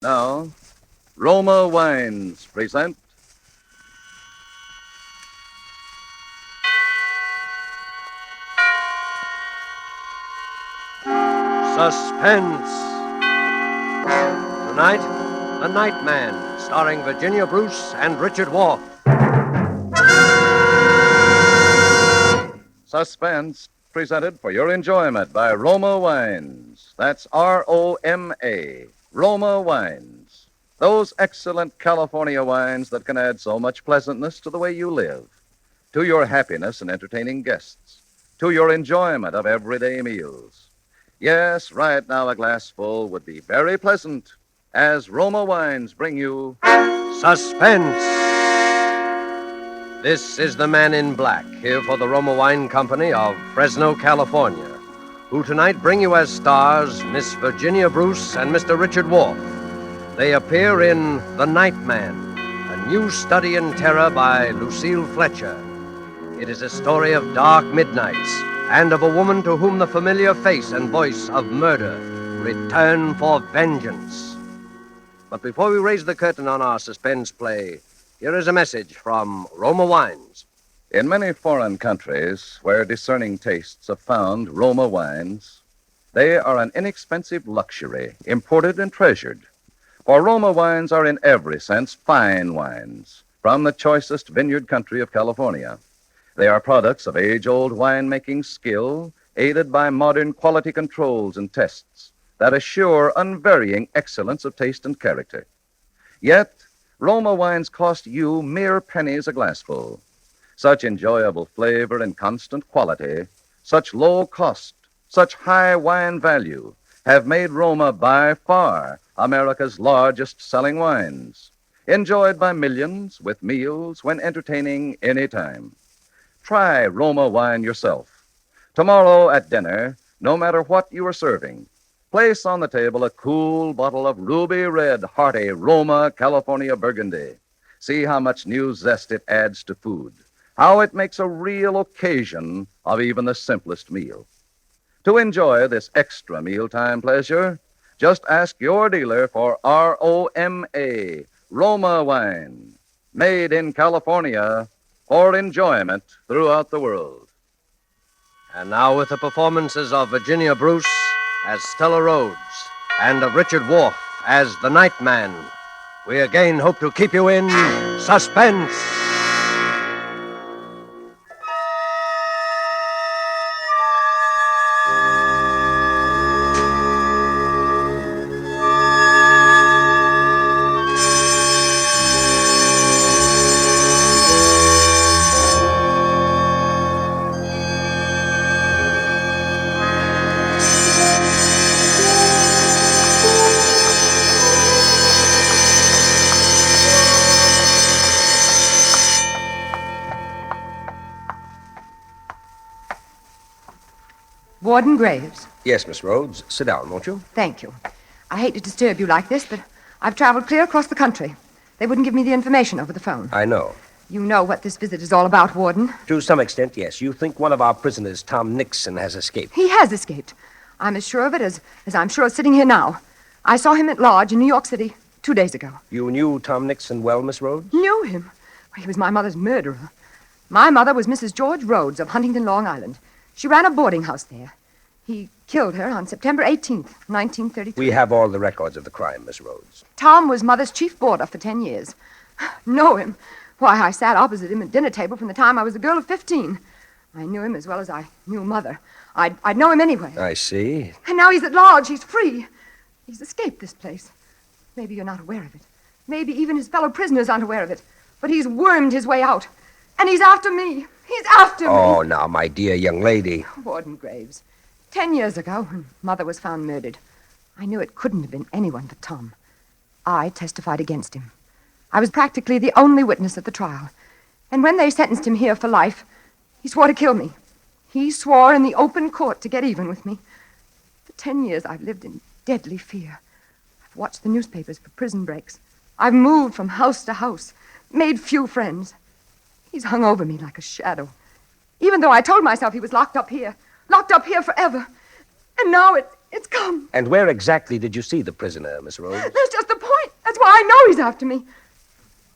Now, Roma Wines present Suspense. Tonight, The Night Man, starring Virginia Bruce and Richard Wolff. Suspense, presented for your enjoyment by Roma Wines. That's R-O-M-A, Roma Wines. Those excellent California wines that can add so much pleasantness to the way you live, to your happiness in entertaining guests, to your enjoyment of everyday meals. Yes, right now a glassful would be very pleasant as Roma Wines bring you Suspense. This is the Man in Black, here for the Roma Wine Company of Fresno, California, who tonight bring you as stars Miss Virginia Bruce and Mr. Richard Wolff. They appear in The Night Man, a new study in terror by Lucille Fletcher. It is a story of dark midnights and of a woman to whom the familiar face and voice of murder return for vengeance. But before we raise the curtain on our suspense play, here is a message from Roma Wines. In many foreign countries where discerning tastes have found Roma wines, they are an inexpensive luxury, imported and treasured. For Roma wines are in every sense fine wines from the choicest vineyard country of California. They are products of age-old winemaking skill, aided by modern quality controls and tests that assure unvarying excellence of taste and character. Yet, Roma wines cost you mere pennies a glassful. Such enjoyable flavor and constant quality, such low cost, such high wine value, have made Roma by far America's largest selling wines, enjoyed by millions with meals when entertaining any time. Try Roma wine yourself. Tomorrow at dinner, no matter what you are serving, place on the table a cool bottle of ruby red, hearty Roma California Burgundy. See how much new zest it adds to food, how it makes a real occasion of even the simplest meal. To enjoy this extra mealtime pleasure, just ask your dealer for R-O-M-A, Roma wine, made in California for enjoyment throughout the world. And now with the performances of Virginia Bruce as Stella Rhodes and of Richard Wolff as the Night Man, we again hope to keep you in suspense. Warden Graves. Yes, Miss Rhodes. Sit down, won't you? Thank you. I hate to disturb you like this, but I've traveled clear across the country. They wouldn't give me the information over the phone. I know. You know what this visit is all about, Warden. To some extent, yes. You think one of our prisoners, Tom Nixon, has escaped. He has escaped. I'm as sure of it as I'm sure of sitting here now. I saw him at Lodge in New York City 2 days ago. You knew Tom Nixon well, Miss Rhodes? Knew him? Well, he was my mother's murderer. My mother was Mrs. George Rhodes of Huntington, Long Island. She ran a boarding house there. He killed her on September 18th, 1933. We have all the records of the crime, Miss Rhodes. Tom was Mother's chief boarder for 10 years. Know him? Why, I sat opposite him at dinner table from the time I was a girl of 15. I knew him as well as I knew Mother. I'd know him anyway. I see. And now he's at Lodge. He's free. He's escaped this place. Maybe you're not aware of it. Maybe even his fellow prisoners aren't aware of it. But he's wormed his way out. And he's after me. He's after me. Oh, now, my dear young lady. Warden Graves. 10 years ago, when Mother was found murdered, I knew it couldn't have been anyone but Tom. I testified against him. I was practically the only witness at the trial. And when they sentenced him here for life, he swore to kill me. He swore in the open court to get even with me. For 10 years, I've lived in deadly fear. I've watched the newspapers for prison breaks. I've moved from house to house, made few friends. He's hung over me like a shadow. Even though I told myself he was locked up here forever. And now It's come. And where exactly did you see the prisoner, Miss Rhodes? That's just the point. That's why I know he's after me.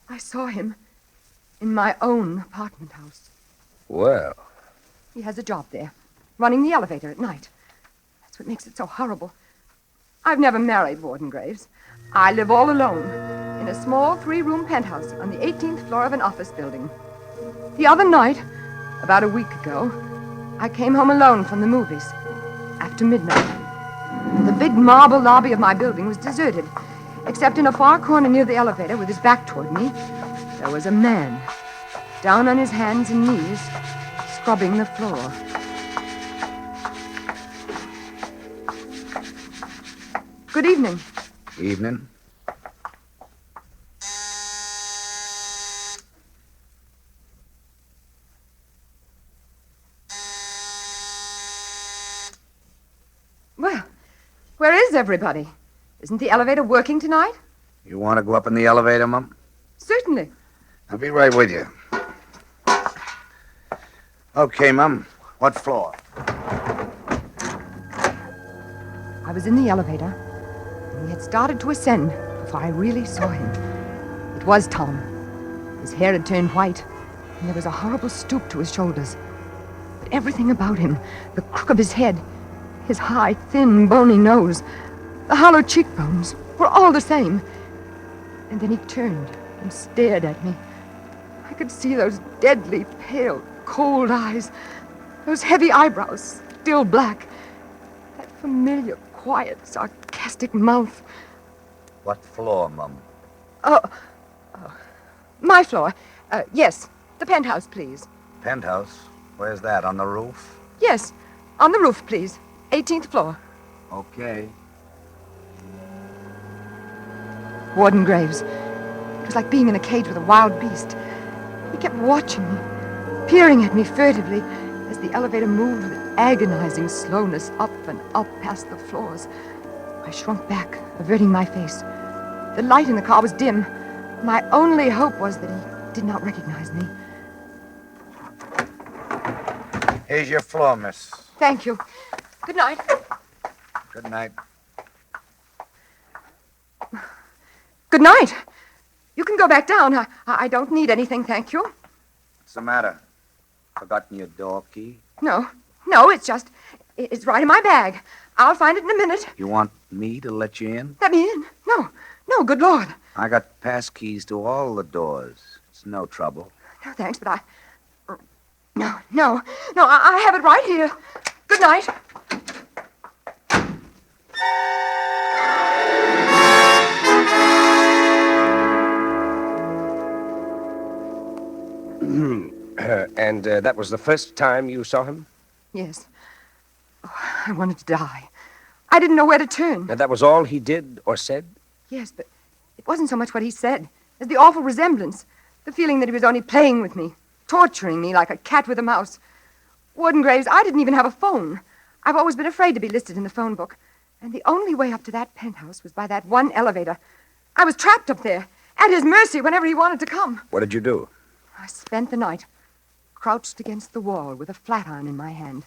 I saw him in my own apartment house. Well, He has a job there, running the elevator at night. That's what makes it so horrible. I've never married Warden Graves. I live all alone in a small 3-room penthouse on the 18th floor of an office building. The other night, about a week ago, I came home alone from the movies after midnight. The big marble lobby of my building was deserted, except in a far corner near the elevator with his back toward me, there was a man, down on his hands and knees, scrubbing the floor. Good evening. Evening. Well, where is everybody? Isn't the elevator working tonight? You want to go up in the elevator, Mum? Certainly. I'll be right with you. Okay, Mum. What floor? I was in the elevator, and we had started to ascend before I really saw him. It was Tom. His hair had turned white, and there was a horrible stoop to his shoulders. But everything about him, the crook of his head, his high, thin, bony nose, the hollow cheekbones, were all the same. And then he turned and stared at me. I could see those deadly, pale, cold eyes, those heavy eyebrows, still black, that familiar, quiet, sarcastic mouth. What floor, Mum? My floor. Yes, the penthouse, please. Penthouse? Where's that, on the roof? Yes, on the roof, please. 18th floor. Okay. Warden Graves. It was like being in a cage with a wild beast. He kept watching me, peering at me furtively as the elevator moved with agonizing slowness up and up past the floors. I shrunk back, averting my face. The light in the car was dim. My only hope was that he did not recognize me. Here's your floor, miss. Thank you. Good night. Good night. Good night. You can go back down. I don't need anything, thank you. What's the matter? Forgotten your door key? No, it's right in my bag. I'll find it in a minute. You want me to let you in? Let me in. No, good Lord. I got pass keys to all the doors. It's no trouble. No, thanks, but No, I have it right here. Good night. And that was the first time you saw him? Yes. Oh, I wanted to die. I didn't know where to turn. And that was all he did or said? Yes, but it wasn't so much what he said as the awful resemblance, the feeling that he was only playing with me, torturing me like a cat with a mouse. Warden Graves, I didn't even have a phone. I've always been afraid to be listed in the phone book. And the only way up to that penthouse was by that one elevator. I was trapped up there, at his mercy whenever he wanted to come. What did you do? I spent the night crouched against the wall with a flatiron in my hand,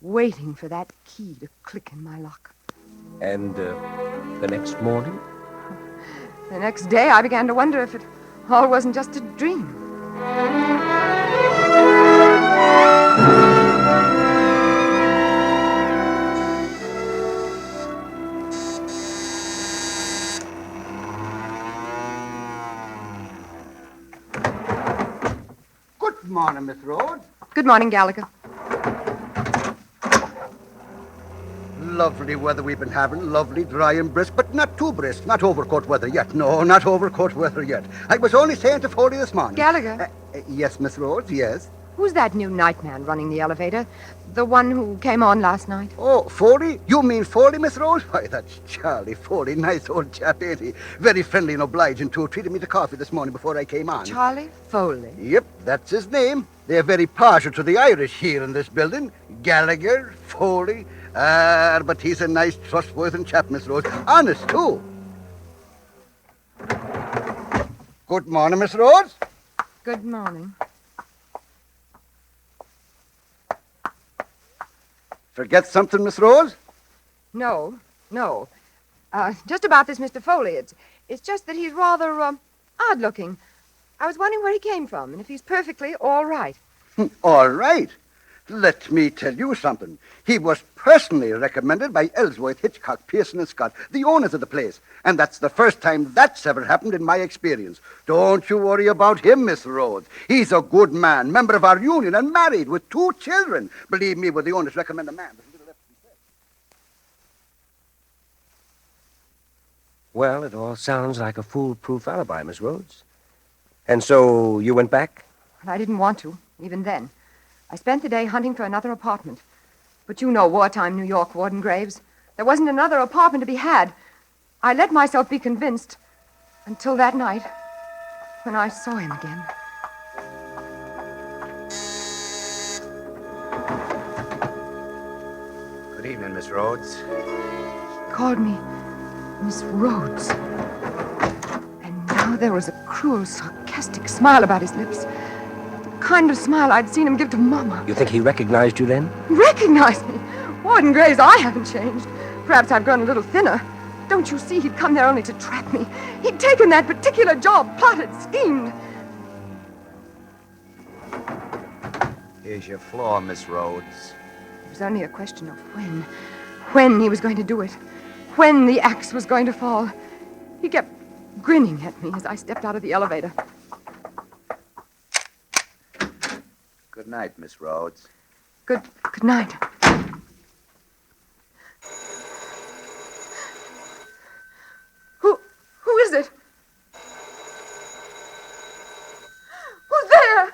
waiting for that key to click in my lock. And the next morning? The next day, I began to wonder if it all wasn't just a dream. Good morning, Miss Rhodes. Good morning, Gallagher. Lovely weather we've been having. Lovely, dry and brisk, but not too brisk. Not overcoat weather yet. No, not overcoat weather yet. I was only saying to Foley this morning. Gallagher? Yes, Miss Rhodes, yes. Who's that new nightman running the elevator? The one who came on last night? Oh, Foley? You mean Foley, Miss Rhodes? Why, that's Charlie Foley. Nice old chap, ain't he? Very friendly and obliging, too. Treated me to coffee this morning before I came on. Charlie Foley. Yep, that's his name. They're very partial to the Irish here in this building. Gallagher, Foley. But he's a nice, trustworthy chap, Miss Rhodes. Honest, too. Good morning, Miss Rhodes. Good morning. Forget something, Miss Rhodes? No. Just about this Mr. Foley. It's just that he's rather odd-looking. I was wondering where he came from and if he's perfectly all right. All right. Let me tell you something. He was personally recommended by Ellsworth, Hitchcock, Pearson, and Scott, the owners of the place. And that's the first time that's ever happened in my experience. Don't you worry about him, Miss Rhodes. He's a good man, member of our union, and married with 2 children. Believe me, when the owners recommend a man, there's little left to be said. Well, it all sounds like a foolproof alibi, Miss Rhodes. And so you went back? But I didn't want to, even then. I spent the day hunting for another apartment. But you know wartime New York, Warden Graves. There wasn't another apartment to be had. I let myself be convinced until that night when I saw him again. Good evening, Miss Rhodes. He called me Miss Rhodes. And now there was a cruel, sarcastic smile about his lips. The kind of smile I'd seen him give to Mama. You think he recognized you then? Recognized me? Warden Graves, I haven't changed. Perhaps I've grown a little thinner. Don't you see he'd come there only to trap me? He'd taken that particular job, plotted, schemed. Here's your floor, Miss Rhodes. It was only a question of when he was going to do it, when the axe was going to fall. He kept grinning at me as I stepped out of the elevator. Good night, Miss Rhodes. Good night. Who is it? Who's there?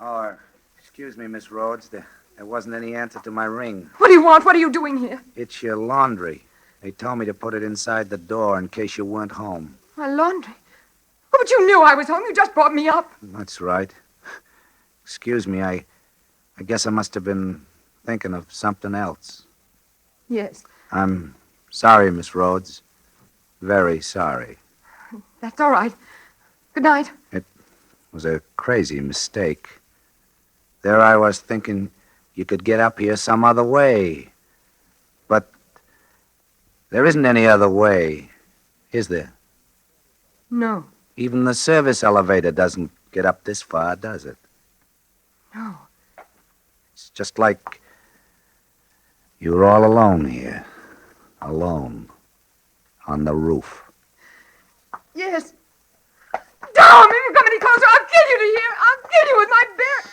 Oh, excuse me, Miss Rhodes. There wasn't any answer to my ring. What do you want? What are you doing here? It's your laundry. They told me to put it inside the door in case you weren't home. My laundry? Oh, but you knew I was home. You just brought me up. That's right. Excuse me, I guess I must have been thinking of something else. Yes. I'm sorry, Miss Rhodes. Very sorry. That's all right. Good night. It was a crazy mistake. There I was thinking you could get up here some other way. But there isn't any other way, is there? No. Even the service elevator doesn't get up this far, does it? No. It's just like you're all alone here. Alone. On the roof. Yes. Tom, if you come any closer, I'll kill you to hear. I'll kill you with my bare...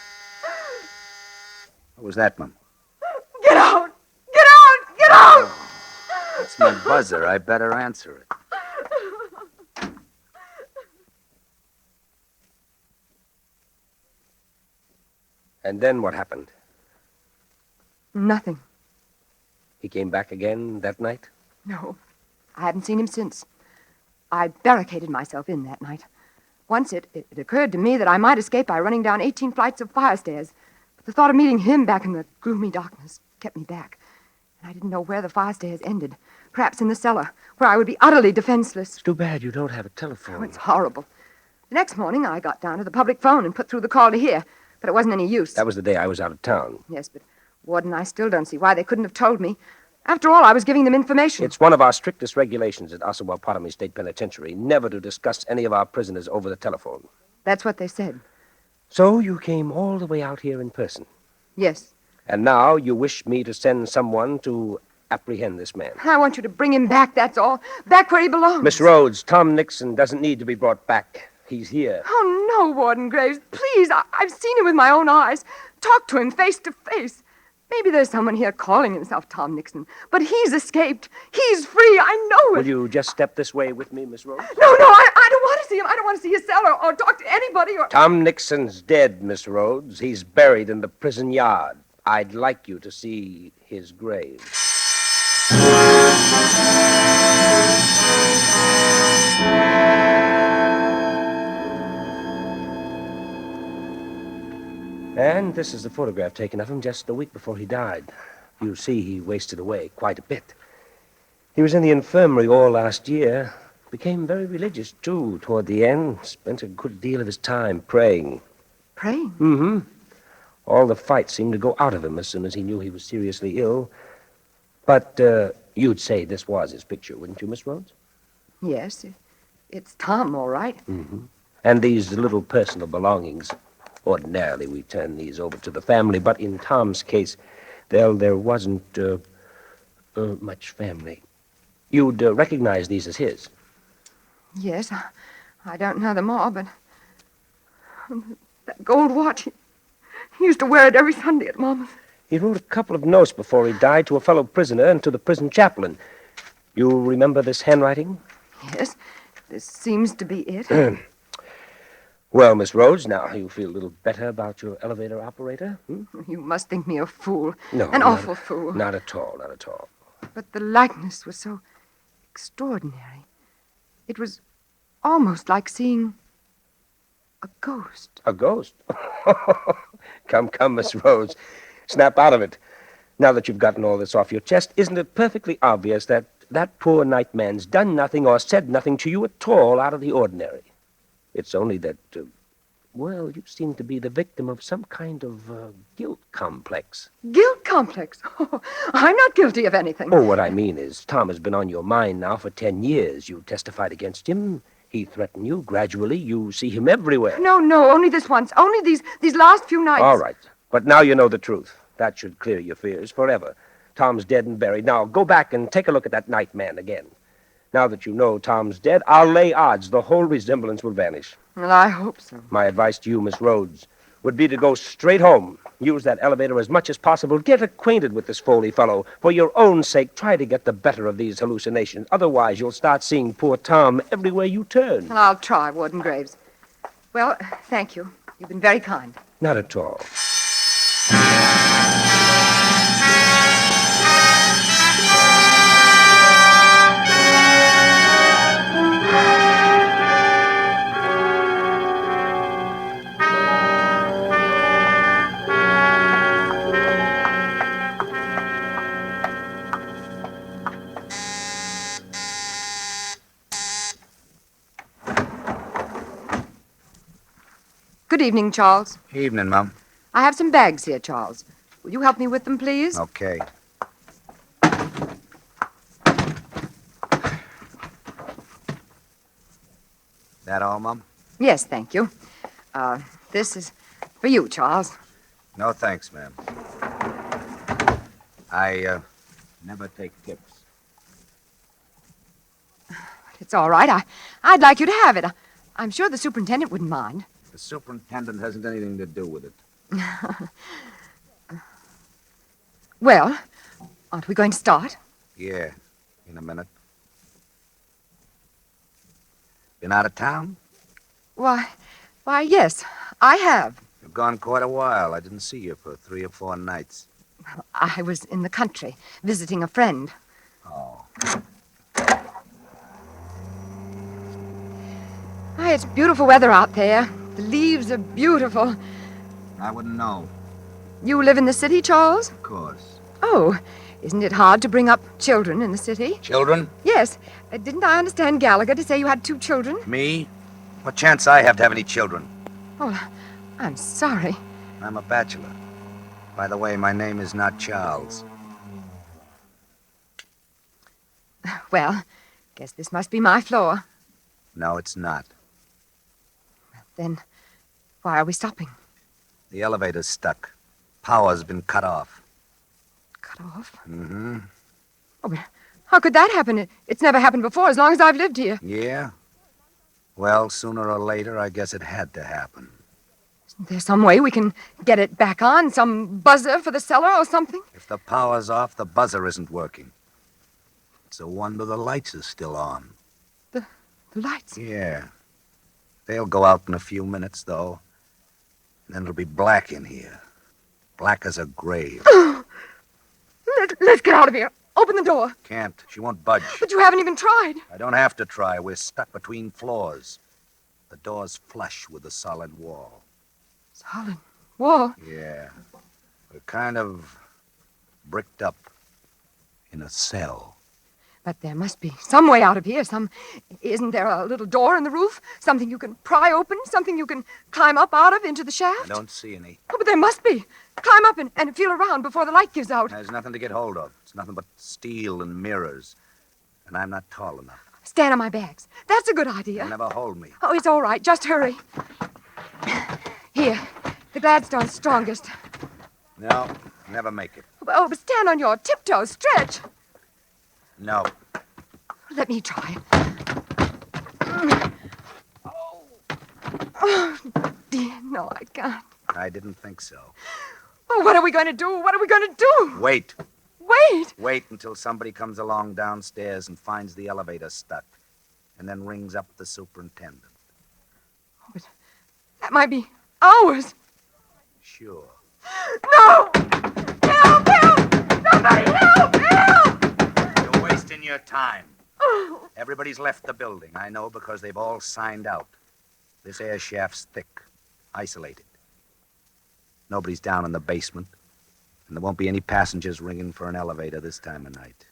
What was that, Mum? Get out! Get out! Get out! That's my buzzer. I better answer it. And then what happened? Nothing. He came back again that night? No. I haven't seen him since. I barricaded myself in that night. Once it occurred to me that I might escape by running down 18 flights of fire stairs. But the thought of meeting him back in the gloomy darkness kept me back. And I didn't know where the fire stairs ended. Perhaps in the cellar, where I would be utterly defenseless. It's too bad you don't have a telephone. Oh, it's horrible. The next morning, I got down to the public phone and put through the call to here. But it wasn't any use. That was the day I was out of town. Yes, but Warden, I still don't see why they couldn't have told me. After all, I was giving them information. It's one of our strictest regulations at Osawatomie State Penitentiary never to discuss any of our prisoners over the telephone. That's what they said. So you came all the way out here in person. Yes. And now you wish me to send someone to apprehend this man. I want you to bring him back, that's all. Back where he belongs. Miss Rhodes, Tom Nixon doesn't need to be brought back. He's here. Oh, no, Warden Graves. Please, I've seen him with my own eyes. Talked to him face to face. Maybe there's someone here calling himself Tom Nixon. But he's escaped. He's free. I know it. Will you just step this way with me, Miss Rhodes? No, I don't want to see him. I don't want to see his cell or talk to anybody or... Tom Nixon's dead, Miss Rhodes. He's buried in the prison yard. I'd like you to see his grave. And this is the photograph taken of him just a week before he died. You see, he wasted away quite a bit. He was in the infirmary all last year. Became very religious, too, toward the end. Spent a good deal of his time praying. Praying? Mm-hmm. All the fight seemed to go out of him as soon as he knew he was seriously ill. But you'd say this was his picture, wouldn't you, Miss Rhodes? Yes, it's Tom, all right. Mm-hmm. And these little personal belongings. Ordinarily, we turn these over to the family, but in Tom's case, there wasn't much family. You'd recognize these as his. Yes, I don't know them all, but that gold watch, he used to wear it every Sunday at Mama's. He wrote a couple of notes before he died to a fellow prisoner and to the prison chaplain. You remember this handwriting? Yes, this seems to be it. Well, Miss Rhodes, now you feel a little better about your elevator operator? You must think me a fool. No, An awful fool. Not at all, not at all. But the likeness was so extraordinary. It was almost like seeing a ghost. A ghost? Come, Miss Rhodes. Snap out of it. Now that you've gotten all this off your chest, isn't it perfectly obvious that that poor nightman's done nothing or said nothing to you at all out of the ordinary? It's only that, well, you seem to be the victim of some kind of guilt complex. Guilt complex? Oh, I'm not guilty of anything. Oh, what I mean is, Tom has been on your mind now for 10 years. You testified against him. He threatened you. Gradually, you see him everywhere. No, only this once. Only these last few nights. All right. But now you know the truth. That should clear your fears forever. Tom's dead and buried. Now, go back and take a look at that nightman again. Now that you know Tom's dead, I'll lay odds the whole resemblance will vanish. Well, I hope so. My advice to you, Miss Rhodes, would be to go straight home. Use that elevator as much as possible. Get acquainted with this Foley fellow. For your own sake, try to get the better of these hallucinations. Otherwise, you'll start seeing poor Tom everywhere you turn. Well, I'll try, Warden Graves. Well, thank you. You've been very kind. Not at all. Good evening, Charles. Evening, Mum. I have some bags here, Charles. Will you help me with them, please? Okay. That all, Mum? Yes, thank you. This is for you, Charles. No, thanks, ma'am. I never take tips. It's all right. I'd like you to have it. I'm sure the superintendent wouldn't mind. The superintendent hasn't anything to do with it. Well, aren't we going to start? Yeah, in a minute. Been out of town? Why, yes, I have. You've gone quite a while. I didn't see you for 3 or 4 nights. I was in the country, visiting a friend. Oh. It's beautiful weather out there. The leaves are beautiful. I wouldn't know. You live in the city, Charles? Of course. Oh, isn't it hard to bring up children in the city? Children? Yes. Didn't I understand Gallagher to say you had 2 children? Me? What chance I have to have any children? Oh, I'm sorry. I'm a bachelor. By the way, my name is not Charles. Well, guess this must be my floor. No, it's not. Then why are we stopping? The elevator's stuck. Power's been cut off. Cut off? Mm-hmm. Oh, but how could that happen? It's never happened before as long as I've lived here. Yeah? Well, sooner or later, I guess it had to happen. Isn't there some way we can get it back on? Some buzzer for the cellar or something? If the power's off, the buzzer isn't working. It's a wonder the lights are still on. The lights? Yeah. They'll go out in a few minutes, though. And then it'll be black in here. Black as a grave. Let's get out of here. Open the door. Can't. She won't budge. But you haven't even tried. I don't have to try. We're stuck between floors. The door's flush with the solid wall. Solid wall? Yeah. We're kind of bricked up in a cell. But there must be some way out of here. Isn't there a little door in the roof? Something you can pry open? Something you can climb up out of into the shaft? I don't see any. Oh, but there must be. Climb up and feel around before the light gives out. There's nothing to get hold of. It's nothing but steel and mirrors. And I'm not tall enough. Stand on my bags. That's a good idea. They'll never hold me. Oh, it's all right. Just hurry. Here, the Gladstone's strongest. No, never make it. Oh, but stand on your tiptoes. Stretch. No. Let me try. Oh, dear, no, I can't. I didn't think so. Oh, what are we going to do? What are we going to do? Wait. Wait. Wait until somebody comes along downstairs and finds the elevator stuck, and then rings up the superintendent. Oh, but that might be hours. Sure. No! Help! Help! Somebody help! Help! You're wasting your time. Oh. Everybody's left the building. I know because they've all signed out. This air shaft's thick, isolated. Nobody's down in the basement. And there won't be any passengers ringing for an elevator this time of night.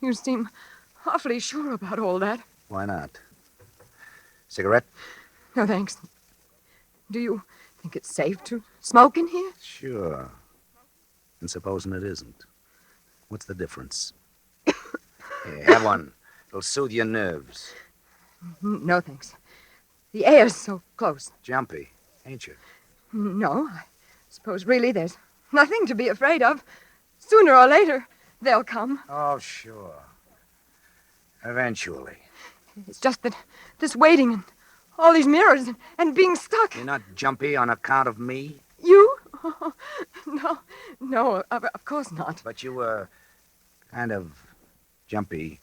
You seem awfully sure about all that. Why not? Cigarette? No, thanks. Do you think it's safe to smoke in here? Sure. And supposing it isn't. What's the difference? Here, have one. It'll soothe your nerves. No, thanks. The air's so close. Jumpy, ain't you? No, I suppose really there's nothing to be afraid of. Sooner or later, they'll come. Oh, sure. Eventually. It's just that this waiting and all these mirrors and being stuck. You're not jumpy on account of me? You? Oh, no, of course not. But you were kind of jumpy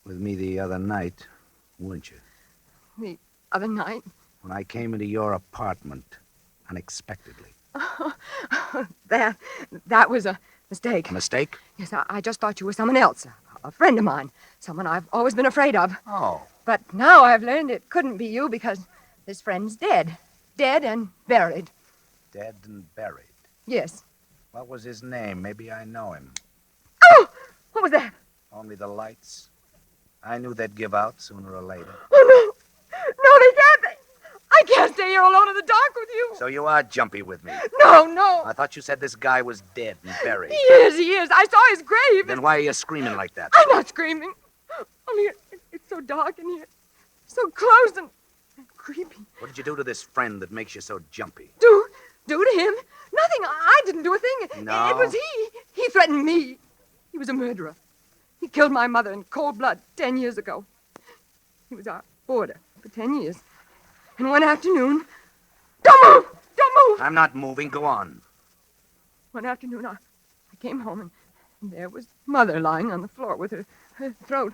with me the other night, weren't you? The other night? When I came into your apartment unexpectedly. That was a mistake. A mistake? Yes, I just thought you were someone else, a friend of mine, someone I've always been afraid of. Oh. But now I've learned it couldn't be you because this friend's dead. Dead and buried. Dead and buried. Yes. What was his name? Maybe I know him. Oh! What was that? Only the lights. I knew they'd give out sooner or later. Oh, no. No, they can't. I can't stay here alone in the dark with you. So you are jumpy with me. No. I thought you said this guy was dead and buried. He is. I saw his grave. Then why are you screaming like that? I'm not screaming. Only it's so dark in here. So close and creepy. What did you do to this friend that makes you so jumpy? Do to him? Nothing. I didn't do a thing. No? It was he. He threatened me. He was a murderer. He killed my mother in cold blood 10 years ago. He was our boarder for 10 years. And one afternoon... Don't move! Don't move! I'm not moving. Go on. One afternoon, I came home, and there was Mother lying on the floor with her throat.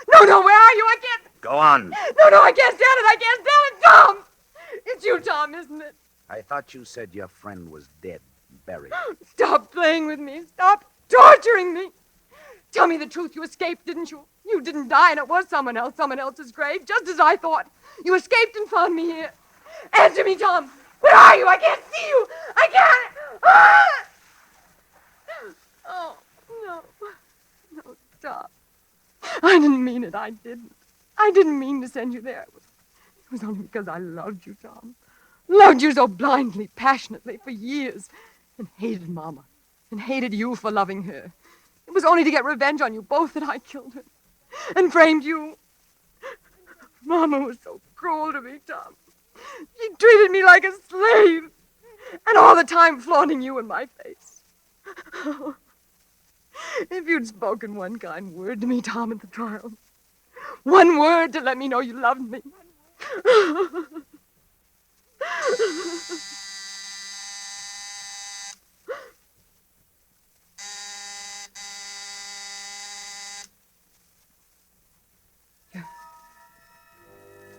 No, where are you? I can't... Go on. No, I can't stand it. I can't stand it. Tom! It's you, Tom, isn't it? I thought you said your friend was dead and buried. Stop playing with me. Stop torturing me. Tell me the truth. You escaped, didn't you? You didn't die, and it was someone else's grave, just as I thought. You escaped and found me here. Answer me, Tom. Where are you? I can't see you. I can't. Ah! Oh, no, stop. I didn't mean it. I didn't mean to send you there. It was only because I loved you, Tom. Loved you so blindly, passionately, for years. And hated Mama. And hated you for loving her. It was only to get revenge on you both that I killed her. And framed you. Mama was so cruel to me, Tom. She treated me like a slave. And all the time flaunting you in my face. If you'd spoken one kind word to me, Tom, at the trial. One word to let me know you loved me.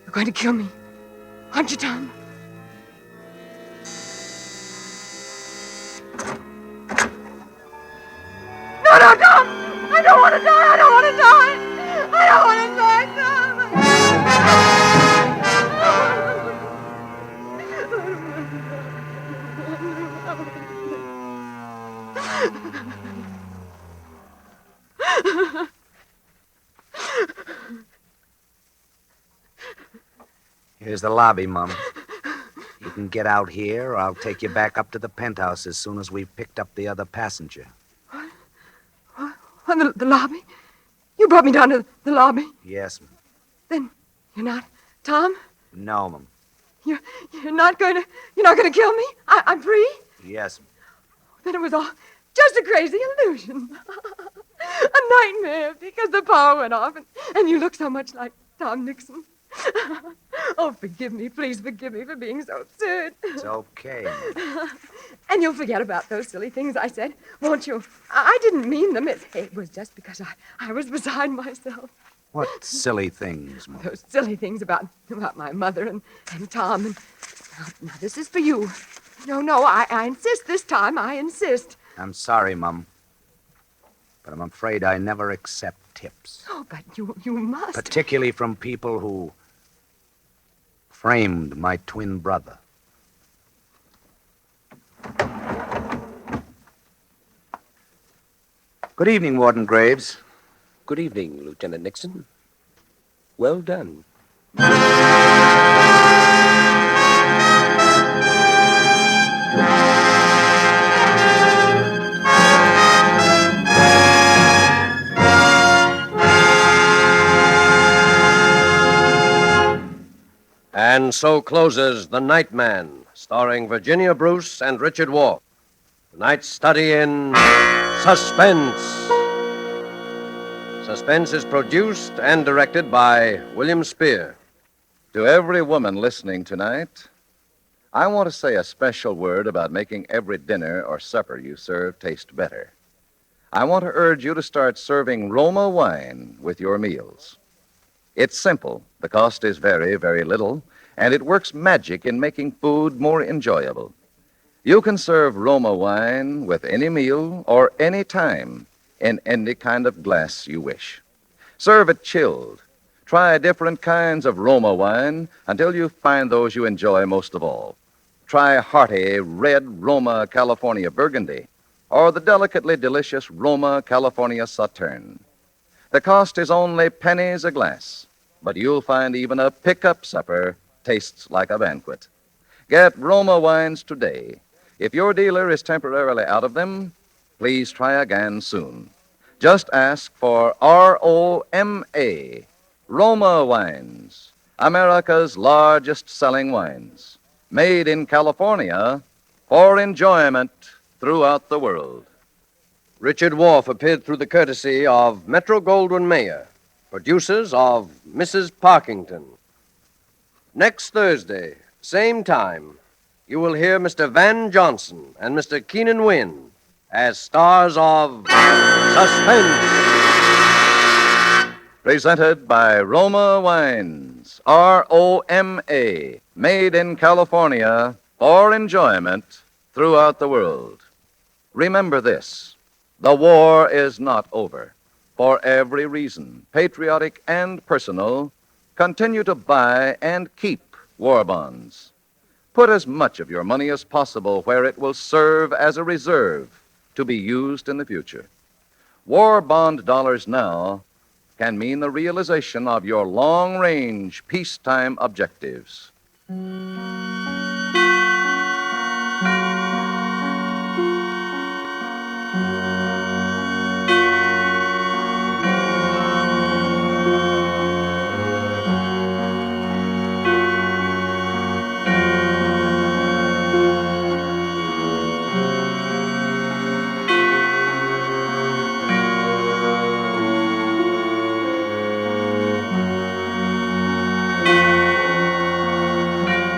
You're going to kill me, aren't you, Tom? No, Tom! I don't want to die! I don't want to die! I don't want to die, Tom! Here's the lobby, Mom. You can get out here, or I'll take you back up to the penthouse as soon as we've picked up the other passenger. On the lobby? You brought me down to the lobby? Yes, Ma'am. Then you're not Tom? No, Ma'am. You're not going to kill me? I'm free? Yes, Ma'am. Then it was all just a crazy illusion. A nightmare because the power went off and you look so much like Tom Nixon. Oh, forgive me. Please forgive me for being so absurd. It's okay, Ma'am. And you'll forget about those silly things I said, won't you? I didn't mean them. It was just because I was beside myself. What silly things, Mom? Those silly things about my mother and Tom. And now, this is for you. No, I insist this time. I insist. I'm sorry, Mum. But I'm afraid I never accept tips. Oh, but you must. Particularly from people who framed my twin brother. Good evening, Warden Graves. Good evening, Lieutenant Nixon. Well done. And so closes The Night Man, starring Virginia Bruce and Richard Wolfe. Tonight's study in Suspense. Suspense is produced and directed by William Spear. To every woman listening tonight, I want to say a special word about making every dinner or supper you serve taste better. I want to urge you to start serving Roma wine with your meals. It's simple. The cost is very, very little, and it works magic in making food more enjoyable. You can serve Roma wine with any meal or any time in any kind of glass you wish. Serve it chilled. Try different kinds of Roma wine until you find those you enjoy most of all. Try hearty red Roma California Burgundy or the delicately delicious Roma California Sauterne. The cost is only pennies a glass, but you'll find even a pickup supper tastes like a banquet. Get Roma wines today. If your dealer is temporarily out of them, please try again soon. Just ask for ROMA, Roma Wines, America's largest selling wines, made in California for enjoyment throughout the world. Richard Wolfe appeared through the courtesy of Metro-Goldwyn-Mayer, producers of Mrs. Parkington. Next Thursday, same time, you will hear Mr. Van Johnson and Mr. Keenan Wynn as stars of Suspense. Presented by Roma Wines, ROMA, made in California for enjoyment throughout the world. Remember this, the war is not over. For every reason, patriotic and personal, continue to buy and keep war bonds. Put as much of your money as possible where it will serve as a reserve to be used in the future. War bond dollars now can mean the realization of your long-range peacetime objectives.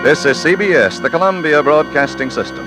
This is CBS, the Columbia Broadcasting System.